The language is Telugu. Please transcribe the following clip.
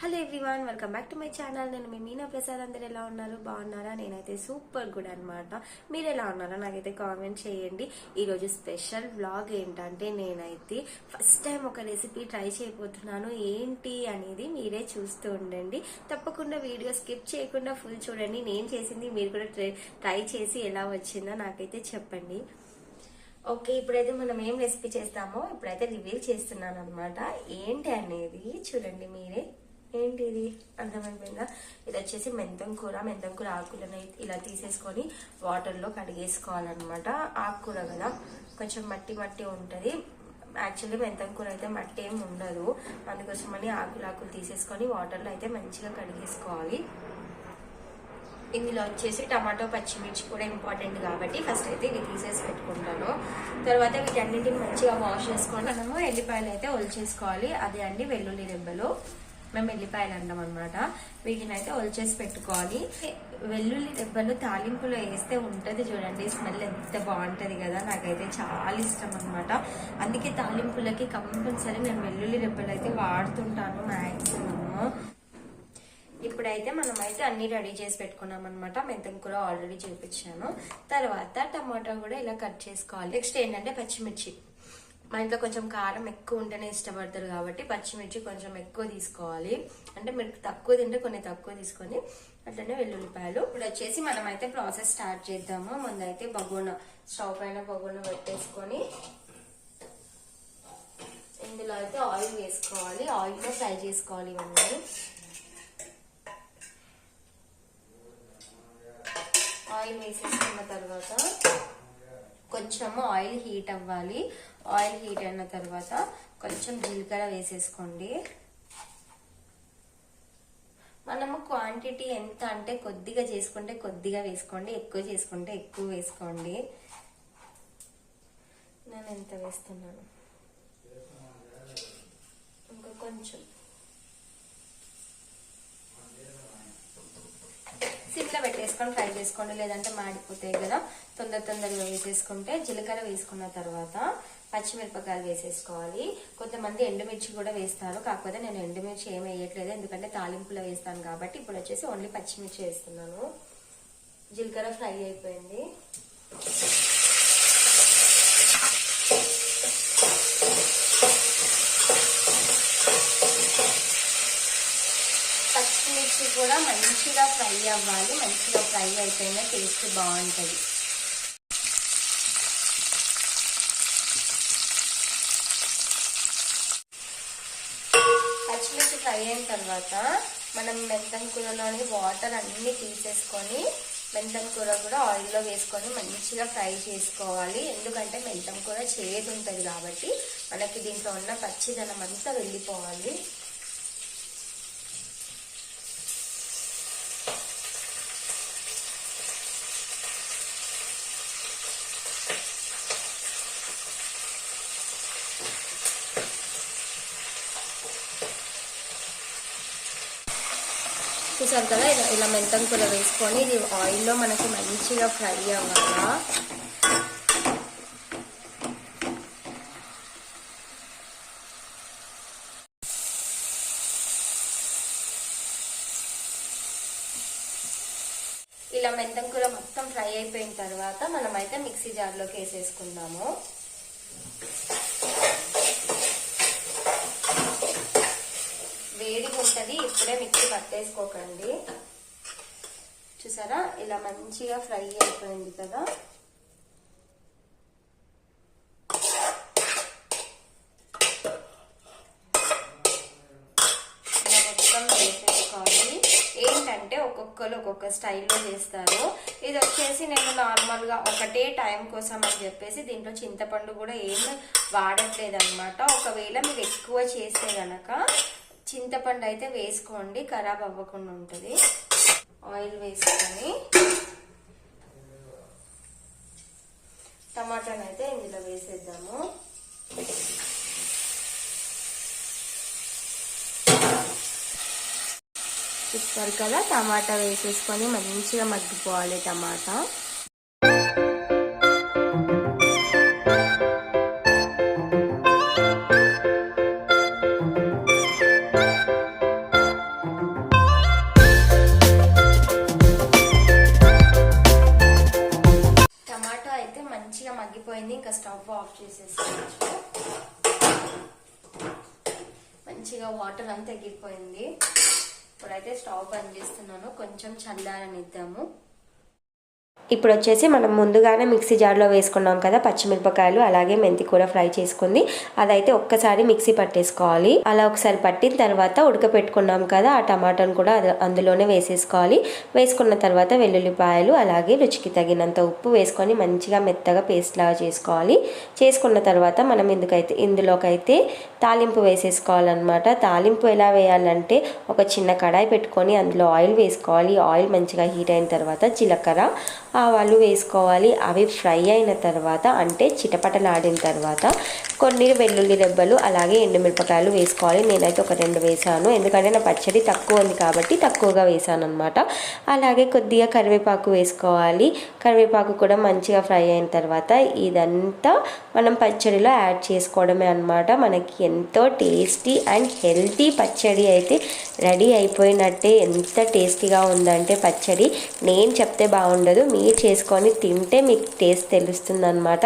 Hello everyone, welcome back to my channel. నేను మీ మీనా ప్రసాద్. అందరు ఎలా ఉన్నారు? బాగున్నారా? నేనైతే సూపర్ గుడ్ అనమాట. మీరు ఎలా ఉన్నారో నాకైతే కామెంట్ చేయండి. ఈరోజు స్పెషల్ వ్లాగ్ ఏంటంటే, నేనైతే ఫస్ట్ టైం ఒక రెసిపీ ట్రై చేయబోతున్నాను. ఏంటి అనేది మీరే చూస్తూ ఉండండి. తప్పకుండా వీడియో స్కిప్ చేయకుండా ఫుల్ చూడండి. నేను చేసింది మీరు కూడా ట్రై చేసి ఎలా వచ్చిందో నాకైతే చెప్పండి. ఓకే, ఇప్పుడైతే మనం ఏం రెసిపీ చేస్తామో ఇప్పుడైతే రివీల్ చేస్తున్నాను అనమాట. ఏంటి అనేది చూడండి మీరే. ఏంటి ఇది అర్థమైపోయిందా? ఇది వచ్చేసి మెంతం కూర ఆకులను ఇలా తీసేసుకొని వాటర్లో కడిగేసుకోవాలన్నమాట. ఆకుకూర కదా, కొంచెం మట్టి మట్టి ఉంటుంది. యాక్చువల్లీ మెంతం కూర అయితే మట్టి ఏమి ఉండదు, అందుకోసమని ఆకులు తీసేసుకొని వాటర్లో అయితే మంచిగా కడిగేసుకోవాలి. ఇందులో వచ్చేసి టమాటో పచ్చిమిర్చి కూడా ఇంపార్టెంట్ కాబట్టి ఫస్ట్ అయితే ఇవి తీసేసి పెట్టుకుంటాను. తర్వాత వీటన్నింటిని మంచిగా వాష్ చేసుకొని మనము ఎల్లిపాయలు అయితే ఒలిచేసుకోవాలి. అదే అండి వెల్లుల్లి రెబ్బలు, మేము ఎల్లిపాయలు అంటాం అనమాట. వీటిని అయితే ఒలిచేసి పెట్టుకోవాలి. వెల్లుల్లి రెబ్బలు తాలింపులో వేస్తే ఉంటది చూడండి, స్మెల్ ఎంత బాగుంటది కదా. నాకైతే చాలా ఇష్టం అనమాట. అందుకే తాలింపులకి కంపల్సరీ నేను వెల్లుల్లి రెబ్బలు అయితే వాడుతుంటాను మ్యాక్సిమమ్. ఇప్పుడైతే మనం అయితే అన్ని రెడీ చేసి పెట్టుకున్నాం అనమాట. మెంతం కూర ఆల్రెడీ చూపించాను. తర్వాత టమాటా కూడా ఇలా కట్ చేసుకోవాలి. నెక్స్ట్ ఏంటంటే పచ్చిమిర్చి. మా ఇంట్లో కొంచెం కారం ఎక్కువ ఉంటేనే ఇష్టపడతారు కాబట్టి పచ్చిమిర్చి కొంచెం ఎక్కువ తీసుకోవాలి. అంటే మీరు తక్కువ తింటే కొన్ని తక్కువ తీసుకొని, అట్లనే వెల్లుల్లిపాయలు. ఇప్పుడు వచ్చేసి మనం అయితే ప్రాసెస్ స్టార్ట్ చేద్దాము. ముందైతే స్టవ్ పైన బగోన పెట్టేసుకొని ఇందులో అయితే ఆయిల్ వేసుకోవాలి. ఆయిల్లో ఫ్రై చేసుకోవాలి ఇవన్నీ. ఆయిల్ వేసేసుకున్న తర్వాత కొంచెము ఆయిల్ హీట్ అవ్వాలి. ఆయిల్ హీట్ అయిన తర్వాత కొంచెం జీలకర్ర వేసేసుకోండి. మనము క్వాంటిటీ ఎంత అంటే కొద్దిగా చేసుకుంటే కొద్దిగా వేసుకోండి, ఎక్కువ చేసుకుంటే ఎక్కువ వేసుకోండి. నేను ఎంత వేస్తున్నాను, ఇంకా కొంచెం. సిమ్లో పెట్టేసుకొని ఫ్రై చేసుకోండి, లేదంటే మాడిపోతాయి కదా. తొందరగా వేసేసుకుంటే జీలకర్ర వేసుకున్న తర్వాత పచ్చిమిరపకాయలు వేసేసుకోవాలి. కొంతమంది ఎండుమిర్చి కూడా వేస్తారు, కాకపోతే నేను ఎండుమిర్చి ఏమి వేయట్లేదు, ఎందుకంటే తాలింపులో వేస్తాను కాబట్టి. ఇప్పుడు వచ్చేసి ఓన్లీ పచ్చిమిర్చి వేస్తున్నాను. జీలకర్ర ఫ్రై అయిపోయింది. పచ్చిమిర్చి కూడా మంచిగా ఫ్రై అవ్వాలి. మంచిగా ఫ్రై అయిపోయినా టేస్ట్ బాగుంటుంది. పచ్చిమిర్చి ఫ్రై అయిన తర్వాత మనం మెంతం కూరలోని వాటర్ అన్ని తీసేసుకొని మెంతం కూర కూడా ఆయిల్లో వేసుకొని మంచిగా ఫ్రై చేసుకోవాలి. ఎందుకంటే మెంతం కూర చేదు ఉంటుంది కాబట్టి మనకి దీంట్లో ఉన్న పచ్చిదనం అంతా వెళ్ళిపోవాలి. చూసారు కదా, ఇలా మెంతం కూర వేసుకొని ఇది ఆయిల్లో మనకి మంచిగా ఫ్రై అవ్వాలా. ఇలా మెంతం కూర మొత్తం ఫ్రై అయిపోయిన తర్వాత మనమైతే మిక్సీ జార్లోకి వేసేసుకుందాము. వేడిగా ఉంటుంది, ఇప్పుడే మిక్సీ పట్టేసుకోకండి. చూసారా, ఇలా మంచిగా ఫ్రై అయిపోయింది కదా. ఇలా మొత్తం వేసేసుకోవాలి. ఏంటంటే ఒక్కొక్కరు ఒక్కొక్క స్టైల్లో చేస్తారు. ఇది వచ్చేసి నేను నార్మల్గా ఒకటే టైం కోసం అని చెప్పేసి దీంట్లో చింతపండు కూడా ఏమి వాడట్లేదు అనమాట. ఒకవేళ మీరు ఎక్కువ చేస్తే గనక చింతపండు అయితే వేసుకోండి, ఖరాబ్ అవ్వకుండా ఉంటుంది. ఆయిల్ వేసుకొని టమాటాను అయితే ఇందులో వేసేద్దాము. చూస్తారు కదా, టమాటా వేసేసుకొని మంచిగా మగ్గిపోవాలి టమాటా. వాటర్ అంతా ఎగిరిపోయింది. ఇప్పుడైతే స్టవ్ బంద్ చేస్తున్నాను, కొంచెం చల్లారనిద్దాము. ఇప్పుడు వచ్చేసి మనం ముందుగానే మిక్సీ జార్లో వేసుకున్నాం కదా పచ్చిమిరపకాయలు, అలాగే మెంతి కూర ఫ్రై చేసుకుంది, అదైతే ఒక్కసారి మిక్సీ పట్టేసుకోవాలి. అలా ఒకసారి పట్టిన తర్వాత ఉడకపెట్టుకున్నాం కదా ఆ టమాటాను కూడా అందులోనే వేసేసుకోవాలి. వేసుకున్న తర్వాత వెల్లుల్లిపాయలు అలాగే రుచికి తగినంత ఉప్పు వేసుకొని మంచిగా మెత్తగా పేస్ట్ లాగా చేసుకోవాలి. చేసుకున్న తర్వాత మనం ఇందులోకైతే తాలింపు వేసేసుకోవాలన్నమాట. తాలింపు ఎలా వేయాలంటే ఒక చిన్న కడాయి పెట్టుకొని అందులో ఆయిల్ వేసుకోవాలి. ఆయిల్ మంచిగా హీట్ అయిన తర్వాత జీలకర్ర ఆవాలు వేసుకోవాలి. అవి ఫ్రై అయిన తర్వాత అంటే చిటపటలాడిన తర్వాత కొన్ని వెల్లుల్లి రెబ్బలు అలాగే ఎండుమిరపకాయలు వేసుకోవాలి. నేనైతే ఒక 2 వేసాను, ఎందుకంటే నా పచ్చడి తక్కువ ఉంది కాబట్టి తక్కువగా వేసాను అనమాట. అలాగే కొద్దిగా కరివేపాకు వేసుకోవాలి. కరివేపాకు కూడా మంచిగా ఫ్రై అయిన తర్వాత ఇదంతా మనం పచ్చడిలో యాడ్ చేసుకోవడమే అనమాట. మనకి ఎంతో టేస్టీ అండ్ హెల్తీ పచ్చడి అయితే రెడీ అయిపోయినట్టే. ఎంత టేస్టీగా ఉందంటే పచ్చడి నేను చెప్తే బాగుండదు, మీరు చేసుకొని తింటే మీకు టేస్ట్ తెలుస్తుంది అన్నమాట.